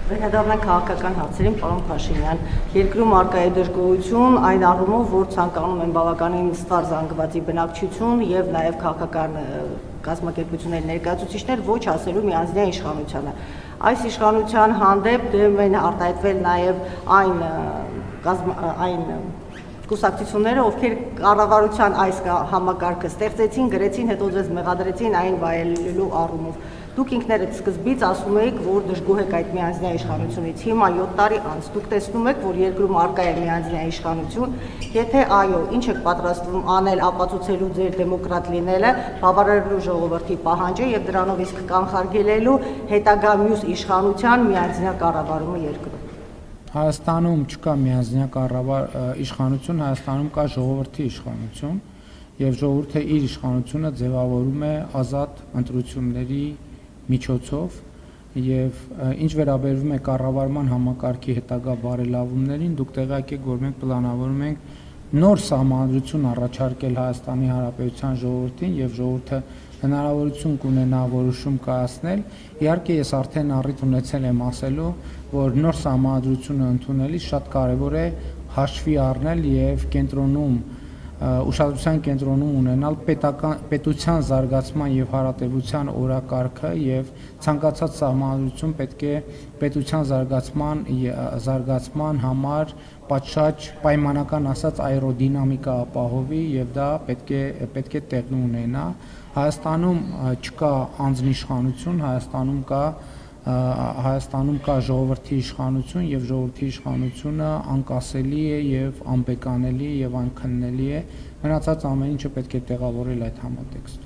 Վերադառնանք քաղաքական հարցերին, պարոն Փաշինյան, երկրում առկա է դժգոհություն այն առումով, որ ցանկանում են բավականին ստար զանգվածի բնակչություն եւ նաեւ քաղաքական կազմակերպությունների ներկայացուցիչներ ոչ ասելու միանձնյա իշխանությանը։ Այս իշխանության հանդեպ դեմ են արտահայտվել նաեւ այն կուսակցությունները, ովքեր կառավարության այս համակարգը ստեղծեցին, գրեցին, հետո ձեզ մեղադրեցին այն վայելելու առումով։ Դուք ինքներդ սկզբից ասում եք, որ դժգոհ եք այդ միանձնյա իշխանությունից։ Հիմա 7 տարի անց դուք տեսնում եք, որ երկրում առկա է միանձնյա իշխանություն։ Եթե այո, ինչ եք պատրաստվում անել ապացուցելու ձեր դեմոկրատ լինելը, բավարարելու ժողովրդի պահանջը եւ դրանով իսկ կանխարգելելու հետագա մյուս իշխանության միանձնյա կառավարումը երկրում։ Հայաստանում չկա միանձնյա իշխանություն, Հայաստանում կա ժողովրդի իշխանություն եւ ժողովուրդը իր իշխանությունը ձևավորում է ազատ ընտրությունների միջոցով եւ ինչ վերաբերվում է կառավարման համակարգի հետագա բարելավումներին, դուք տեղյակ եք, որ մենք պլանավորում ենք նոր սահմանադրություն առաջարկել Հայաստանի Հանրապետության ժողովրդին եւ ժողովուրդը հնարավորություն կունենա որոշում կայացնել։ Իհարկե ես արդեն առիթ ունեցել եմ ասելու, որ նոր սահմանադրությունը ընդունելիս շատ կարեւոր է հաշվի առնել եւ կենտրոնում ուշադրության կենտրոնում ունենալ պետության զարգացման եւ հարատեվության օրակարգը եւ ցանկացած սահմանադրություն պետք է պետության զարգացման համար պատշաճ պայմանական ասած այրոդինամիկա ապահովի եւ դա պետք է տեղի ունենա։ Հայաստանում չկա անձնիշխանություն, Հայաստանում կա ժողովրդի իշխանություն եւ ժողովրդի իշխանությունը անկասելի է եւ անբեկանելի եւ անքննելի է։ Մնացած ամեն ինչը պետք է տեղավորել այդ համատեքստում։